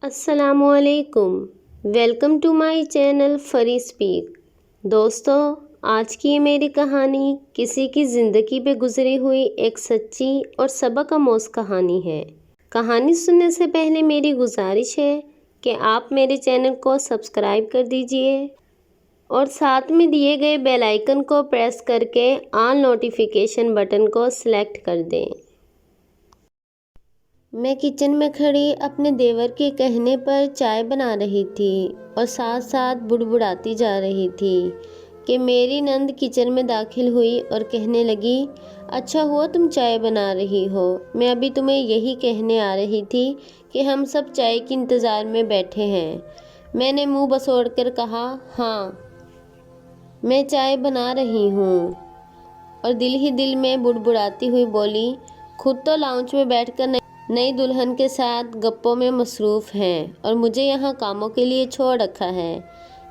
السلام علیکم، welcome to my channel Free Speak. دوستو، آج کی یہ میری کہانی کسی کی زندگی پہ گزری ہوئی ایک سچی اور سبق آموز کہانی ہے۔ کہانی سننے سے پہلے میری گزارش ہے کہ آپ میرے چینل کو سبسکرائب کر دیجئے اور ساتھ میں دیے گئے بیل آئیکن کو پریس کر کے آل نوٹیفیکیشن بٹن کو سلیکٹ کر دیں۔ میں کچن میں کھڑی اپنے دیور کے کہنے پر چائے بنا رہی تھی اور ساتھ ساتھ بڑبڑاتی جا رہی تھی کہ میری نند کچن میں داخل ہوئی اور کہنے لگی، اچھا ہوا تم چائے بنا رہی ہو، میں ابھی تمہیں یہی کہنے آ رہی تھی کہ ہم سب چائے کے انتظار میں بیٹھے ہیں۔ میں نے منہ بسوڑ کر کہا، ہاں میں چائے بنا رہی ہوں، اور دل ہی دل میں بڑبڑاتی ہوئی بولی، خود تو لاؤنج میں بیٹھ کر نئی دلہن کے ساتھ گپوں میں مصروف ہیں اور مجھے یہاں کاموں کے لیے چھوڑ رکھا ہے۔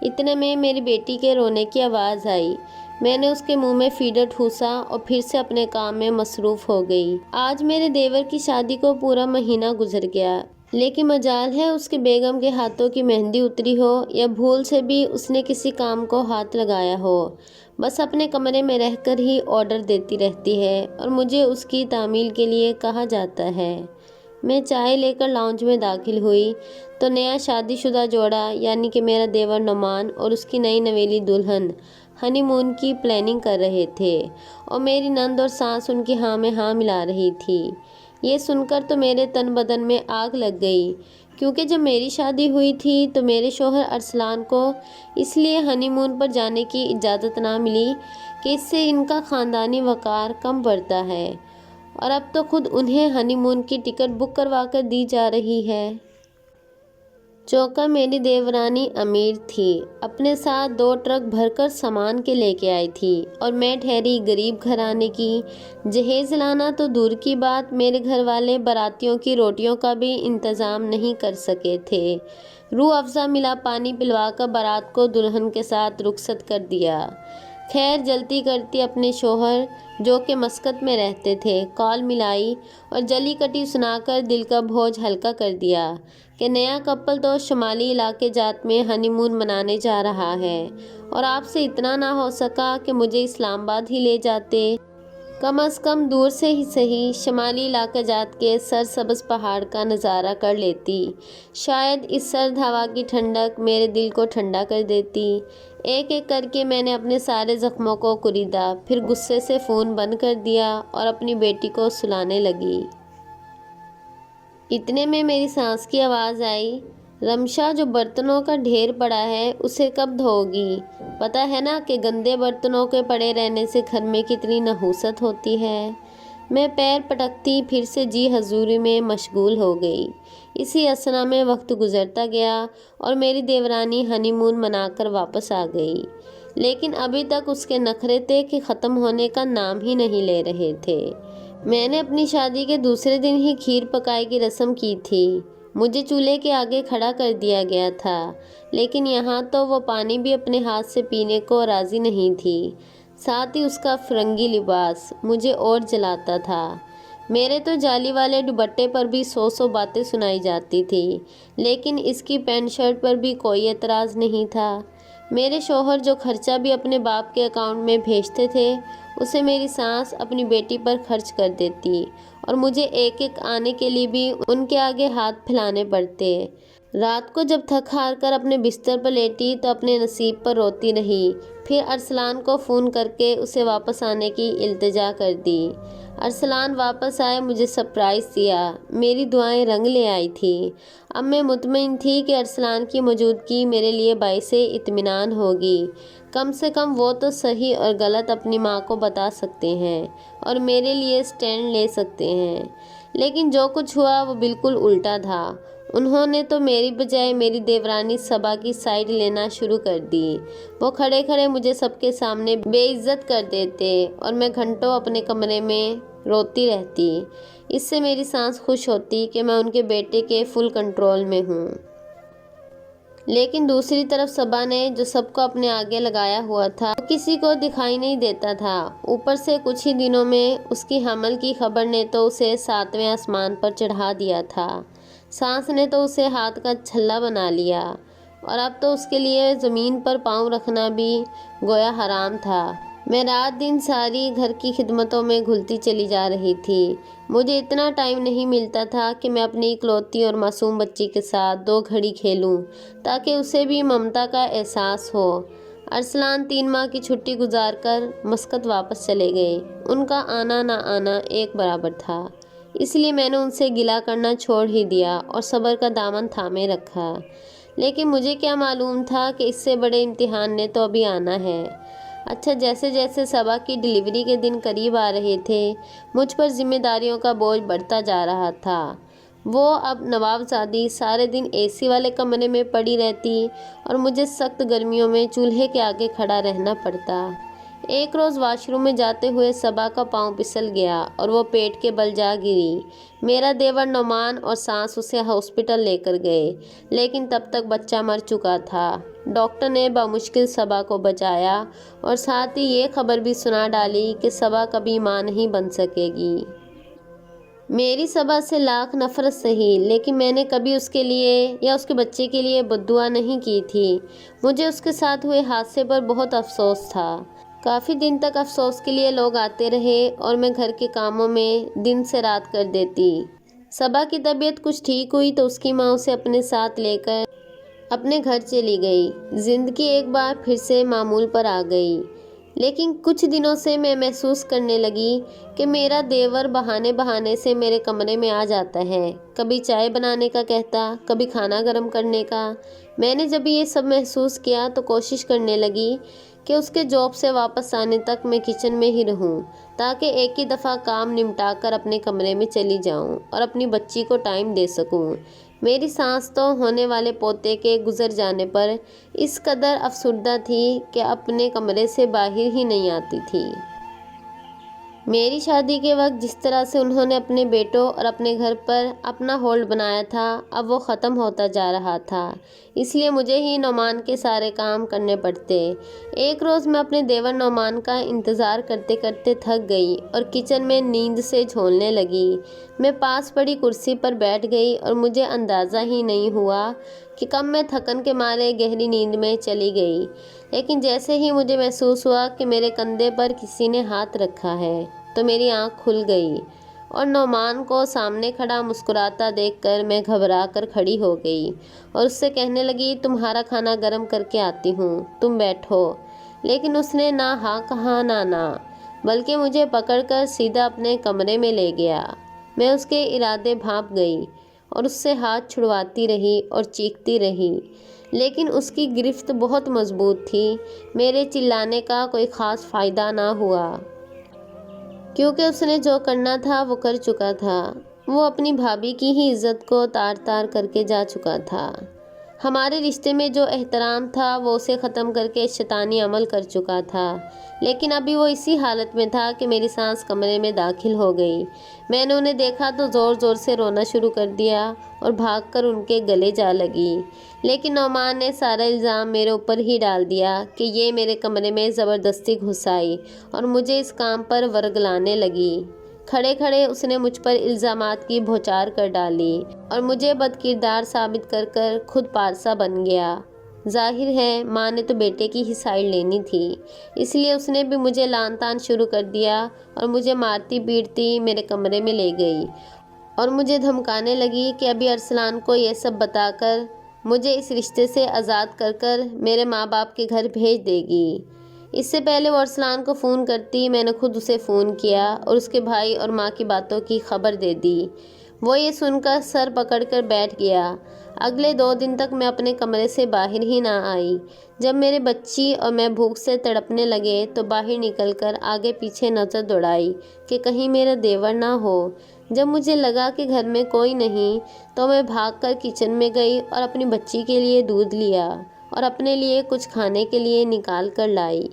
اتنے میں میری بیٹی کے رونے کی آواز آئی۔ میں نے اس کے منہ میں فیڈر ٹھوسا اور پھر سے اپنے کام میں مصروف ہو گئی۔ آج میرے دیور کی شادی کو پورا مہینہ گزر گیا، لیکن مجال ہے اس کے بیگم کے ہاتھوں کی مہندی اتری ہو یا بھول سے بھی اس نے کسی کام کو ہاتھ لگایا ہو، بس اپنے کمرے میں رہ کر ہی آرڈر دیتی رہتی ہے اور مجھے اس کی تعمیل کے لیے کہا جاتا ہے۔ میں چائے لے کر لاؤنج میں داخل ہوئی تو نیا شادی شدہ جوڑا یعنی کہ میرا دیور نعمان اور اس کی نئی نویلی دلہن ہنی مون کی پلاننگ کر رہے تھے اور میری نند اور ساس ان کی ہاں میں ہاں ملا رہی تھی۔ یہ سن کر تو میرے تن بدن میں آگ لگ گئی، کیونکہ جب میری شادی ہوئی تھی تو میرے شوہر ارسلان کو اس لیے ہنی مون پر جانے کی اجازت نہ ملی کہ اس سے ان کا خاندانی وقار کم بڑھتا ہے، اور اب تو خود انہیں ہنی مون کی ٹکٹ بک کروا کر دی جا رہی ہے۔ چونکہ میری دیورانی امیر تھی، اپنے ساتھ 2 ٹرک بھر کر سامان کے لے کے آئی تھی، اور میں ٹھہری غریب گھرانے کی، جہیز لانا تو دور کی بات، میرے گھر والے براتیوں کی روٹیوں کا بھی انتظام نہیں کر سکے تھے۔ روح افزا ملا پانی پلوا کر بارات کو دلہن کے ساتھ رخصت کر دیا۔ خیر جلتی کرتی اپنے شوہر جو کہ مسقط میں رہتے تھے کال ملائی اور جلی کٹی سنا کر دل کا بوجھ ہلکا کر دیا کہ نیا کپل تو شمالی علاقے جات میں ہنی مون منانے جا رہا ہے، اور آپ سے اتنا نہ ہو سکا کہ مجھے اسلام آباد ہی لے جاتے، کم از کم دور سے ہی صحیح شمالی علاقہ جات کے سرسبز پہاڑ کا نظارہ کر لیتی، شاید اس سرد ہوا کی ٹھنڈک میرے دل کو ٹھنڈا کر دیتی۔ ایک ایک کر کے میں نے اپنے سارے زخموں کو کریدا، پھر غصے سے فون بند کر دیا اور اپنی بیٹی کو سلانے لگی۔ اتنے میں میری سانس کی آواز آئی، رمشا جو برتنوں کا ڈھیر پڑا ہے اسے کب دھوگی؟ پتہ ہے نا کہ گندے برتنوں کے پڑے رہنے سے گھر میں کتنی نحوست ہوتی ہے۔ میں پیر پٹکتی پھر سے جی حضوری میں مشغول ہو گئی۔ اسی اثنا میں وقت گزرتا گیا اور میری دیورانی ہنی مون منا کر واپس آ گئی، لیکن ابھی تک اس کے نخرے تھے کہ ختم ہونے کا نام ہی نہیں لے رہے تھے۔ میں نے اپنی شادی کے دوسرے دن ہی کھیر پکائی کی رسم کی تھی۔ مجھے چولہے کے آگے کھڑا کر دیا گیا تھا، لیکن یہاں تو وہ پانی بھی اپنے ہاتھ سے پینے کو راضی نہیں تھی، ساتھ ہی اس کا فرنگی لباس مجھے اور جلاتا تھا۔ میرے تو جالی والے دوپٹے پر بھی 100 باتیں سنائی جاتی تھی، لیکن اس کی پینٹ شرٹ پر بھی کوئی اعتراض نہیں تھا۔ میرے شوہر جو خرچہ بھی اپنے باپ کے اکاؤنٹ میں بھیجتے تھے اسے میری سانس اپنی بیٹی پر خرچ کر دیتی، اور مجھے ایک ایک آنے کے لیے بھی ان کے آگے ہاتھ پھیلانے پڑتے۔ رات کو جب تھک ہار کر اپنے بستر پر لیٹی تو اپنے نصیب پر روتی رہی، پھر ارسلان کو فون کر کے اسے واپس آنے کی التجا کر دی۔ ارسلان واپس آئے، مجھے سرپرائز دیا، میری دعائیں رنگ لے آئی تھی۔ اب میں مطمئن تھی کہ ارسلان کی موجودگی میرے لیے باعث اطمینان ہوگی، کم سے کم وہ تو صحیح اور غلط اپنی ماں کو بتا سکتے ہیں اور میرے لیے سٹینڈ لے سکتے ہیں۔ لیکن جو کچھ ہوا وہ بالکل الٹا تھا۔ انہوں نے تو میری بجائے میری دیورانی صبا کی سائیڈ لینا شروع کر دی۔ وہ کھڑے کھڑے مجھے سب کے سامنے بے عزت کر دیتے اور میں گھنٹوں اپنے کمرے میں روتی رہتی۔ اس سے میری سانس خوش ہوتی کہ میں ان کے بیٹے کے فل کنٹرول میں ہوں۔ لیکن دوسری طرف صبا نے جو سب کو اپنے آگے لگایا ہوا تھا وہ کسی کو دکھائی نہیں دیتا تھا۔ اوپر سے کچھ ہی دنوں میں اس کی حمل کی خبر نے تو اسے 7ویں آسمان پر چڑھا دیا تھا۔ سانس نے تو اسے ہاتھ کا چھلا بنا لیا اور اب تو اس کے لیے زمین پر پاؤں رکھنا بھی گویا حرام تھا۔ میں رات دن ساری گھر کی خدمتوں میں گھلتی چلی جا رہی تھی۔ مجھے اتنا ٹائم نہیں ملتا تھا کہ میں اپنی اکلوتی اور معصوم بچی کے ساتھ 2 گھڑی کھیلوں تاکہ اسے بھی ممتا کا احساس ہو۔ ارسلان 3 ماہ کی چھٹی گزار کر مسقط واپس چلے گئے۔ ان کا آنا نہ آنا ایک برابر تھا، اس لیے میں نے ان سے گلہ کرنا چھوڑ ہی دیا اور صبر کا دامن تھامے رکھا۔ لیکن مجھے کیا معلوم تھا کہ اس سے بڑے امتحان نے تو ابھی آنا ہے۔ اچھا، جیسے جیسے صبا کی ڈیلیوری کے دن قریب آ رہے تھے، مجھ پر ذمہ داریوں کا بوجھ بڑھتا جا رہا تھا۔ وہ اب نوابزادی سارے دن اے سی والے کمرے میں پڑی رہتی اور مجھے سخت گرمیوں میں چولہے کے آگے کھڑا رہنا پڑتا۔ ایک روز واش روم میں جاتے ہوئے صبا کا پاؤں پھسل گیا اور وہ پیٹ کے بل جا گری۔ میرا دیور نعمان اور ساس اسے ہاسپٹل لے کر گئے، لیکن تب تک بچہ مر چکا تھا۔ ڈاکٹر نے بمشکل صبا کو بچایا اور ساتھ ہی یہ خبر بھی سنا ڈالی کہ صبا کبھی ماں نہیں بن سکے گی۔ میری صبا سے لاکھ نفرت سہی، لیکن میں نے کبھی اس کے لیے یا اس کے بچے کے لیے بددعا نہیں کی تھی۔ مجھے اس کے ساتھ ہوئے حادثے پر بہت افسوس تھا۔ کافی دن تک افسوس کے لیے لوگ آتے رہے اور میں گھر کے کاموں میں دن سے رات کر دیتی۔ صبا کی طبیعت کچھ ٹھیک ہوئی تو اس کی ماں اسے اپنے ساتھ لے کر اپنے گھر چلی گئی۔ زندگی ایک بار پھر سے معمول پر آ گئی، لیکن کچھ دنوں سے میں محسوس کرنے لگی کہ میرا دیور بہانے بہانے سے میرے کمرے میں آ جاتا ہے، کبھی چائے بنانے کا کہتا، کبھی کھانا گرم کرنے کا۔ میں نے جب یہ سب محسوس کیا تو کوشش کرنے لگی کہ اس کے جاب سے واپس آنے تک میں کچن میں ہی رہوں تاکہ ایک ہی دفعہ کام نمٹا کر اپنے کمرے میں چلی جاؤں اور اپنی بچی کو ٹائم دے سکوں۔ میری سانس تو ہونے والے پوتے کے گزر جانے پر اس قدر افسردہ تھی کہ اپنے کمرے سے باہر ہی نہیں آتی تھی۔ میری شادی کے وقت جس طرح سے انہوں نے اپنے بیٹوں اور اپنے گھر پر اپنا ہولڈ بنایا تھا، اب وہ ختم ہوتا جا رہا تھا، اس لیے مجھے ہی نعمان کے سارے کام کرنے پڑتے۔ ایک روز میں اپنے دیور نعمان کا انتظار کرتے کرتے تھک گئی اور کچن میں نیند سے جھولنے لگی۔ میں پاس پڑی کرسی پر بیٹھ گئی اور مجھے اندازہ ہی نہیں ہوا کہ کب میں تھکن کے مارے گہری نیند میں چلی گئی۔ لیکن جیسے ہی مجھے محسوس ہوا کہ میرے کندھے پر کسی نے ہاتھ رکھا ہے تو میری آنکھ کھل گئی اور نعمان کو سامنے کھڑا مسکراتا دیکھ کر میں گھبرا کر کھڑی ہو گئی اور اس سے کہنے لگی، تمہارا کھانا گرم کر کے آتی ہوں، تم بیٹھو۔ لیکن اس نے نہ ہاں کہا نہ بلکہ مجھے پکڑ کر سیدھا اپنے کمرے میں لے گیا۔ میں اس کے ارادے بھانپ گئی اور اس سے ہاتھ چھڑواتی رہی اور چیختی رہی، لیکن اس کی گرفت بہت مضبوط تھی۔ میرے چلانے کا کوئی خاص فائدہ نہ ہوا، کیونکہ اس نے جو کرنا تھا وہ کر چکا تھا۔ وہ اپنی بھابھی کی ہی عزت کو تار تار کر کے جا چکا تھا۔ ہمارے رشتے میں جو احترام تھا وہ اسے ختم کر کے شیطانی عمل کر چکا تھا۔ لیکن ابھی وہ اسی حالت میں تھا کہ میری سانس کمرے میں داخل ہو گئی۔ میں نے انہیں دیکھا تو زور زور سے رونا شروع کر دیا اور بھاگ کر ان کے گلے جا لگی۔ لیکن نعمان نے سارا الزام میرے اوپر ہی ڈال دیا کہ یہ میرے کمرے میں زبردستی گھس آئی اور مجھے اس کام پر ورگلانے لگی۔ کھڑے کھڑے اس نے مجھ پر الزامات کی بوچھار کر ڈالی اور مجھے بدکردار ثابت کر کر خود پارسا بن گیا۔ ظاہر ہے ماں نے تو بیٹے کی ہی سائڈ لینی تھی، اس لیے اس نے بھی مجھے لان تان شروع کر دیا اور مجھے مارتی پیٹتی میرے کمرے میں لے گئی اور مجھے دھمکانے لگی کہ ابھی ارسلان کو یہ سب بتا کر مجھے اس رشتے سے آزاد کر کر میرے ماں باپ کے گھر بھیج دے گی۔ اس سے پہلے وہ ارسلان کو فون کرتی، میں نے خود اسے فون کیا اور اس کے بھائی اور ماں کی باتوں کی خبر دے دی۔ وہ یہ سن کر سر پکڑ کر بیٹھ گیا۔ اگلے 2 دن تک میں اپنے کمرے سے باہر ہی نہ آئی۔ جب میرے بچی اور میں بھوک سے تڑپنے لگے تو باہر نکل کر آگے پیچھے نظر دوڑائی کہ کہیں میرا دیور نہ ہو۔ جب مجھے لگا کہ گھر میں کوئی نہیں تو میں بھاگ کر کچن میں گئی اور اپنی بچی کے لیے دودھ لیا اور اپنے لیے کچھ کھانے کے لیے نکال کر لائی۔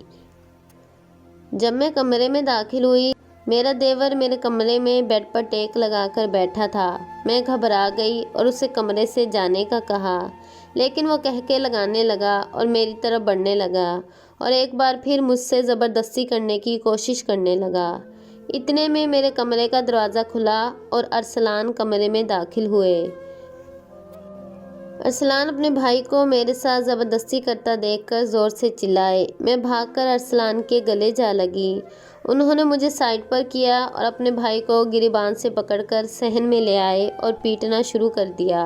جب میں کمرے میں داخل ہوئی، میرا دیور میرے کمرے میں بیڈ پر ٹیک لگا کر بیٹھا تھا۔ میں گھبرا گئی اور اسے کمرے سے جانے کا کہا، لیکن وہ کہکے لگانے لگا اور میری طرف بڑھنے لگا اور ایک بار پھر مجھ سے زبردستی کرنے کی کوشش کرنے لگا۔ اتنے میں میرے کمرے کا دروازہ کھلا اور ارسلان کمرے میں داخل ہوئے۔ ارسلان اپنے بھائی کو میرے ساتھ زبردستی کرتا دیکھ کر زور سے چلائے۔ میں بھاگ کر ارسلان کے گلے جا لگی۔ انہوں نے مجھے سائڈ پر کیا اور اپنے بھائی کو گریبان سے پکڑ کر صحن میں لے آئے اور پیٹنا شروع کر دیا۔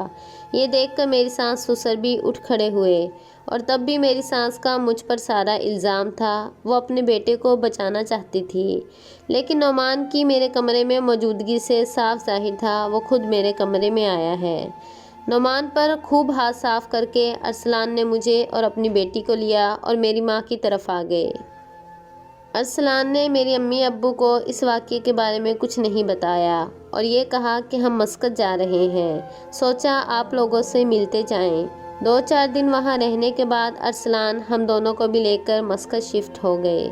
یہ دیکھ کر میری ساس سسر بھی اٹھ کھڑے ہوئے، اور تب بھی میری ساس کا مجھ پر سارا الزام تھا۔ وہ اپنے بیٹے کو بچانا چاہتی تھی، لیکن نعمان کی میرے کمرے میں موجودگی سے صاف ظاہر تھا وہ خود میرے کمرے میں آیا ہے۔ نعمان پر خوب ہاتھ صاف کر کے ارسلان نے مجھے اور اپنی بیٹی کو لیا اور میری ماں کی طرف آ گئے۔ ارسلان نے میری امی ابو کو اس واقعے کے بارے میں کچھ نہیں بتایا اور یہ کہا کہ ہم مسقط جا رہے ہیں، سوچا آپ لوگوں سے ملتے جائیں۔ 2-4 دن وہاں رہنے کے بعد ارسلان ہم دونوں کو بھی لے کر مسقط شفٹ ہو گئے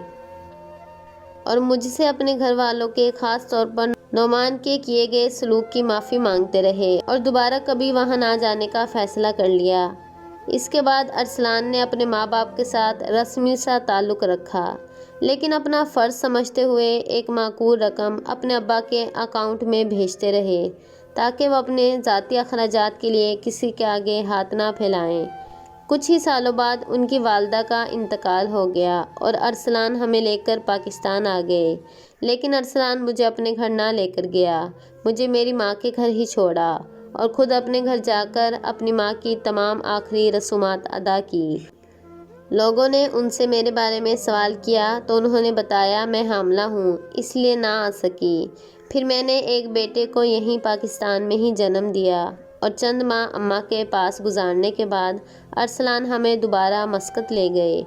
اور مجھ سے اپنے گھر والوں کے خاص طور پر نعمان کے کیے گئے سلوک کی معافی مانگتے رہے اور دوبارہ کبھی وہاں نہ جانے کا فیصلہ کر لیا۔ اس کے بعد ارسلان نے اپنے ماں باپ کے ساتھ رسمی سا تعلق رکھا، لیکن اپنا فرض سمجھتے ہوئے ایک معقول رقم اپنے ابا کے اکاؤنٹ میں بھیجتے رہے تاکہ وہ اپنے ذاتی اخراجات کے لیے کسی کے آگے ہاتھ نہ پھیلائیں۔ کچھ ہی سالوں بعد ان کی والدہ کا انتقال ہو گیا اور ارسلان ہمیں لے کر پاکستان آ گئے، لیکن ارسلان مجھے اپنے گھر نہ لے کر گیا، مجھے میری ماں کے گھر ہی چھوڑا اور خود اپنے گھر جا کر اپنی ماں کی تمام آخری رسومات ادا کی۔ لوگوں نے ان سے میرے بارے میں سوال کیا تو انہوں نے بتایا میں حاملہ ہوں، اس لیے نہ آ سکی۔ پھر میں نے ایک بیٹے کو یہیں پاکستان میں ہی جنم دیا اور چند ماہ اماں کے پاس گزارنے کے بعد ارسلان ہمیں دوبارہ مسقط لے گئے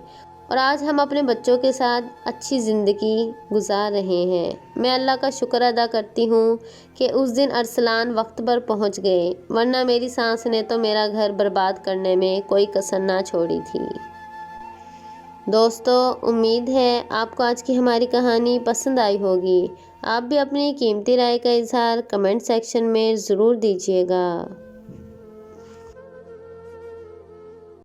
اور آج ہم اپنے بچوں کے ساتھ اچھی زندگی گزار رہے ہیں۔ میں اللہ کا شکر ادا کرتی ہوں کہ اس دن ارسلان وقت پر پہنچ گئے، ورنہ میری ساس نے تو میرا گھر برباد کرنے میں کوئی کسر نہ چھوڑی تھی۔ دوستو، امید ہے آپ کو آج کی ہماری کہانی پسند آئی ہوگی۔ آپ بھی اپنی قیمتی رائے کا اظہار کمنٹ سیکشن میں ضرور دیجیے گا۔